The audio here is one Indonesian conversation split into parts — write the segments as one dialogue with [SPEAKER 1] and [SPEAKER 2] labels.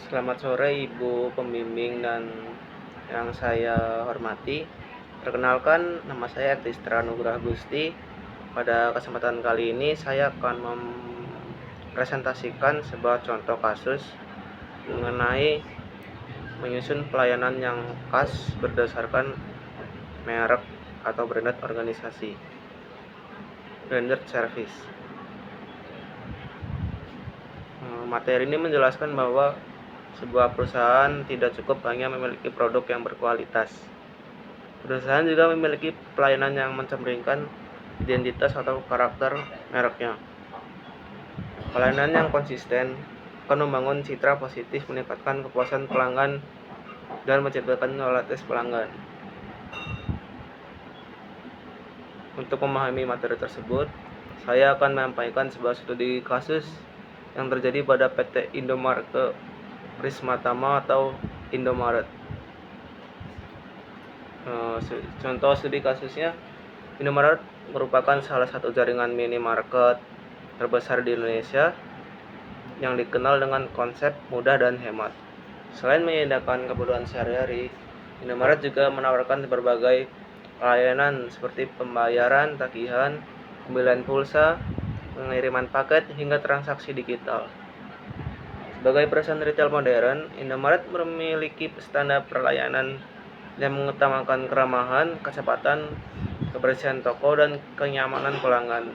[SPEAKER 1] Selamat sore Ibu pembimbing dan yang saya hormati. Perkenalkan, nama saya Tistra Nugrah Gusti. Pada kesempatan kali ini saya akan mempresentasikan sebuah contoh kasus mengenai menyusun pelayanan yang khas berdasarkan merek atau branded organisasi, branded service. Materi ini menjelaskan bahwa sebuah perusahaan tidak cukup hanya memiliki produk yang berkualitas. Perusahaan juga memiliki pelayanan yang mencerminkan identitas atau karakter mereknya. Pelayanan yang konsisten akan membangun citra positif, meningkatkan kepuasan pelanggan, dan menciptakan loyalitas pelanggan. Untuk memahami materi tersebut, saya akan menyampaikan sebuah studi kasus yang terjadi pada PT Indomaret Prismatama atau Indomaret. Contoh studi kasusnya, Indomaret merupakan salah satu jaringan minimarket terbesar di Indonesia yang dikenal dengan konsep mudah dan hemat. Selain menyediakan kebutuhan sehari-hari, Indomaret juga menawarkan berbagai layanan seperti pembayaran, tagihan, pembelian pulsa, pengiriman paket, hingga transaksi digital. Sebagai perusahaan retail modern, Indomaret memiliki standar pelayanan yang mengutamakan keramahan, kecepatan, kebersihan toko, dan kenyamanan pelanggan.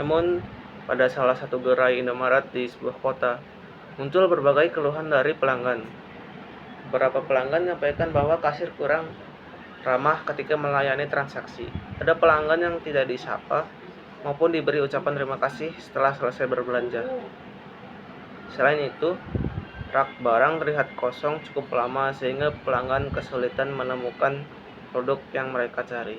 [SPEAKER 1] Namun, pada salah satu gerai Indomaret di sebuah kota, muncul berbagai keluhan dari pelanggan. Beberapa pelanggan menyampaikan bahwa kasir kurang ramah ketika melayani transaksi. Ada pelanggan yang tidak disapa maupun diberi ucapan terima kasih setelah selesai berbelanja. Selain itu, rak barang terlihat kosong cukup lama sehingga pelanggan kesulitan menemukan produk yang mereka cari.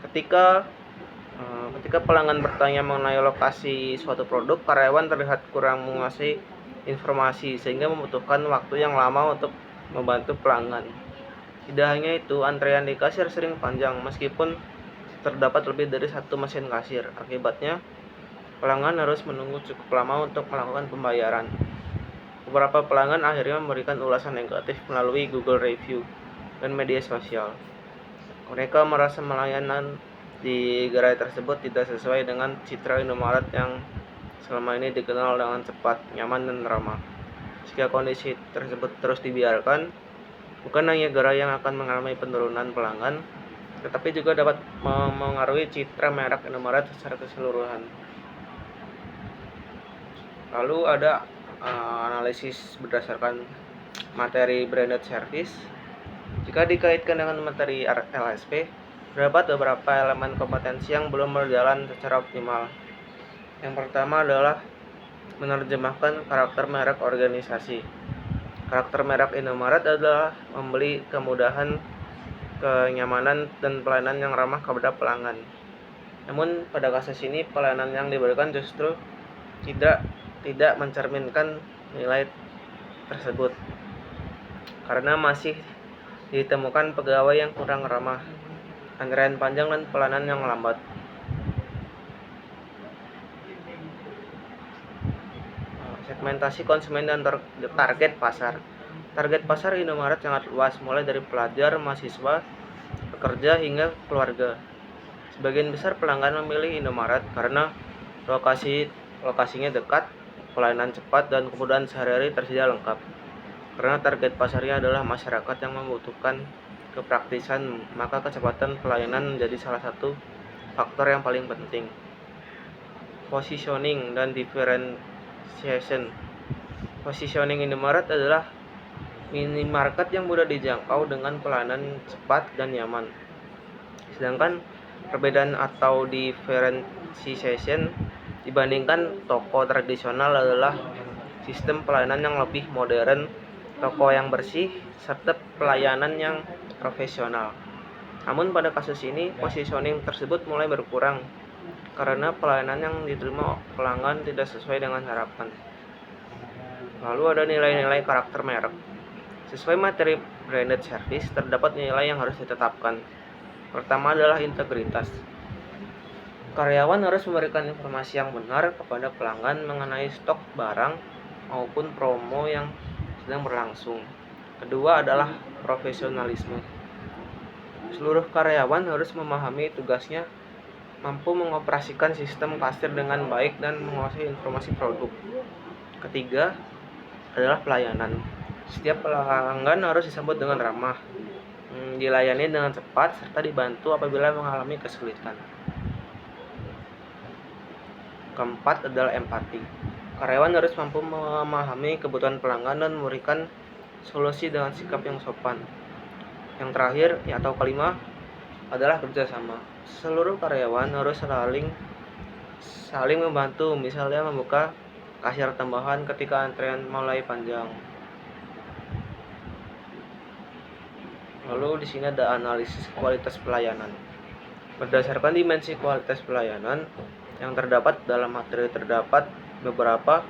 [SPEAKER 1] Ketika pelanggan bertanya mengenai lokasi suatu produk, karyawan terlihat kurang menguasai informasi sehingga membutuhkan waktu yang lama untuk membantu pelanggan. Tidak hanya itu, antrean di kasir sering panjang meskipun terdapat lebih dari satu mesin kasir. Akibatnya, pelanggan harus menunggu cukup lama untuk melakukan pembayaran. Beberapa pelanggan akhirnya memberikan ulasan negatif melalui Google Review dan media sosial. Mereka merasa pelayanan di gerai tersebut tidak sesuai dengan citra Indomaret yang selama ini dikenal dengan cepat, nyaman, dan ramah. Jika kondisi tersebut terus dibiarkan, bukan hanya gerai yang akan mengalami penurunan pelanggan, tetapi juga dapat mempengaruhi citra merek Indomaret secara keseluruhan. Lalu ada analisis berdasarkan materi branded service. Jika dikaitkan dengan materi LSP, terdapat beberapa elemen kompetensi yang belum berjalan secara optimal. Yang pertama adalah menerjemahkan karakter merek organisasi. Karakter merek Indomaret adalah membeli kemudahan, kenyamanan, dan pelayanan yang ramah kepada pelanggan. Namun pada kasus ini pelayanan yang diberikan justru tidak mencerminkan nilai tersebut, karena masih ditemukan pegawai yang kurang ramah, antrean panjang, dan pelayanan yang lambat. Segmentasi konsumen dan target pasar. Target pasar Indomaret sangat luas, mulai dari pelajar, mahasiswa, pekerja, hingga keluarga. Sebagian besar pelanggan memilih Indomaret karena lokasinya dekat, pelayanan cepat, dan kemudahan sehari-hari tersedia lengkap. Karena target pasarnya adalah masyarakat yang membutuhkan kepraktisan, maka kecepatan pelayanan menjadi salah satu faktor yang paling penting. Positioning dan differentiation. Positioning Indomaret adalah minimarket yang mudah dijangkau dengan pelayanan cepat dan nyaman. Sedangkan perbedaan atau differentiation dibandingkan toko tradisional adalah sistem pelayanan yang lebih modern, toko yang bersih, serta pelayanan yang profesional. Namun pada kasus ini, positioning tersebut mulai berkurang karena pelayanan yang diterima pelanggan tidak sesuai dengan harapan. Lalu ada nilai-nilai karakter merek. Sesuai materi branded service, terdapat nilai yang harus ditetapkan. Pertama adalah integritas. Karyawan harus memberikan informasi yang benar kepada pelanggan mengenai stok barang maupun promo yang sedang berlangsung. Kedua adalah profesionalisme. Seluruh karyawan harus memahami tugasnya, mampu mengoperasikan sistem kasir dengan baik dan menguasai informasi produk. Ketiga adalah pelayanan. Setiap pelanggan harus disambut dengan ramah, dilayani dengan cepat, serta dibantu apabila mengalami kesulitan. Keempat adalah empati. Karyawan harus mampu memahami kebutuhan pelanggan dan memberikan solusi dengan sikap yang sopan. Yang terakhir atau kelima adalah kerjasama. Seluruh karyawan harus saling membantu, misalnya membuka kasir tambahan ketika antrean mulai panjang. Lalu di sini ada analisis kualitas pelayanan. Berdasarkan dimensi kualitas pelayanan yang terdapat dalam materi, terdapat beberapa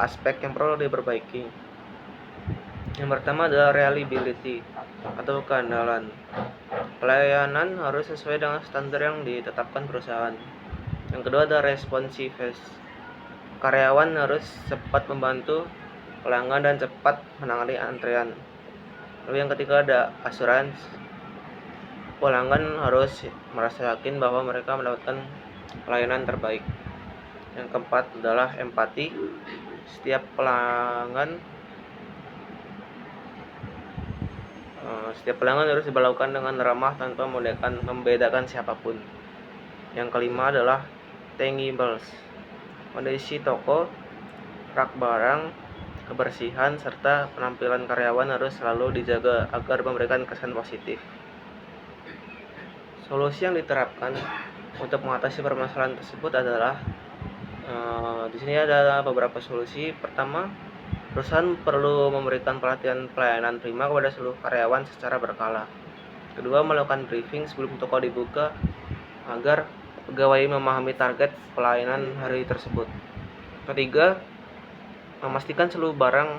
[SPEAKER 1] aspek yang perlu diperbaiki. Yang pertama adalah reliability atau keandalan. Pelayanan harus sesuai dengan standar yang ditetapkan perusahaan. Yang kedua adalah responsiveness. Karyawan harus cepat membantu pelanggan dan cepat menangani antrean. Lalu yang ketiga ada asuransi. Pelanggan harus merasa yakin bahwa mereka mendapatkan pelayanan terbaik. Yang keempat adalah empati. Setiap pelanggan harus diperlakukan dengan ramah tanpa membedakan siapapun. Yang kelima adalah tangibles. Kondisi toko, rak barang, kebersihan, serta penampilan karyawan harus selalu dijaga agar memberikan kesan positif. Solusi yang diterapkan untuk mengatasi permasalahan tersebut adalah di sini ada beberapa solusi. Pertama, perusahaan perlu memberikan pelatihan pelayanan prima kepada seluruh karyawan secara berkala. Kedua, melakukan briefing sebelum toko dibuka agar pegawai memahami target pelayanan hari tersebut. Ketiga, memastikan seluruh barang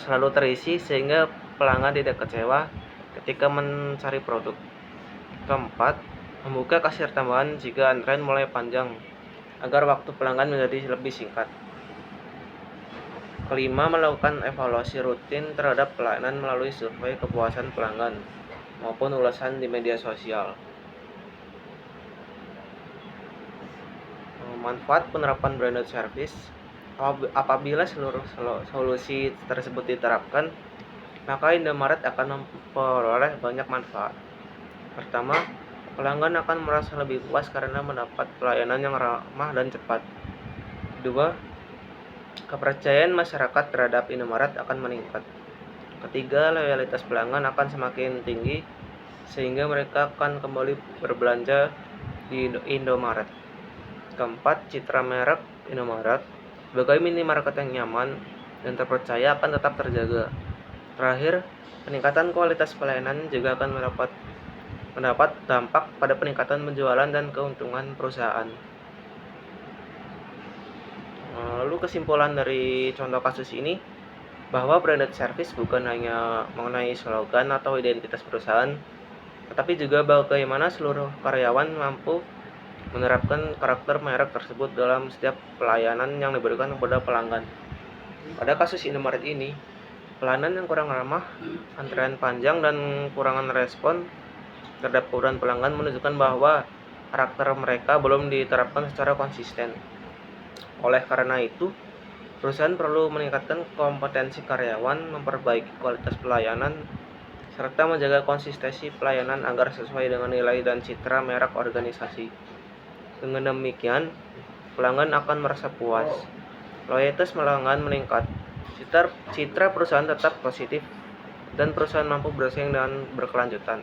[SPEAKER 1] selalu terisi sehingga pelanggan tidak kecewa ketika mencari produk. Keempat, membuka kasir tambahan jika antrean mulai panjang agar waktu pelanggan menjadi lebih singkat. Kelima, melakukan evaluasi rutin terhadap pelayanan melalui survei kepuasan pelanggan maupun ulasan di media sosial. Manfaat penerapan branded service. Apabila seluruh solusi tersebut diterapkan, maka Indomaret akan memperoleh banyak manfaat. Pertama, pelanggan akan merasa lebih puas karena mendapat pelayanan yang ramah dan cepat. Kedua, kepercayaan masyarakat terhadap Indomaret akan meningkat. Ketiga, loyalitas pelanggan akan semakin tinggi sehingga mereka akan kembali berbelanja di Indomaret. Keempat, citra merek Indomaret sebagai minimarket yang nyaman dan terpercaya akan tetap terjaga. Terakhir, peningkatan kualitas pelayanan juga akan mendapat dampak pada peningkatan penjualan dan keuntungan perusahaan. Lalu kesimpulan dari contoh kasus ini, bahwa branded service bukan hanya mengenai slogan atau identitas perusahaan, tetapi juga bagaimana seluruh karyawan mampu menerapkan karakter merek tersebut dalam setiap pelayanan yang diberikan kepada pelanggan. Pada kasus Indomaret ini, pelayanan yang kurang ramah, antrean panjang, dan kurangan respon terhadap kebutuhan pelanggan menunjukkan bahwa karakter mereka belum diterapkan secara konsisten. Oleh karena itu, perusahaan perlu meningkatkan kompetensi karyawan, memperbaiki kualitas pelayanan, serta menjaga konsistensi pelayanan agar sesuai dengan nilai dan citra merek organisasi. Dengan demikian, pelanggan akan merasa puas, loyalitas pelanggan meningkat, citra perusahaan tetap positif, dan perusahaan mampu bersaing dengan berkelanjutan.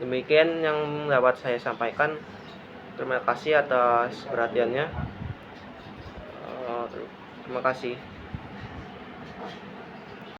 [SPEAKER 1] Demikian yang dapat saya sampaikan. Terima kasih atas perhatiannya. Terima kasih.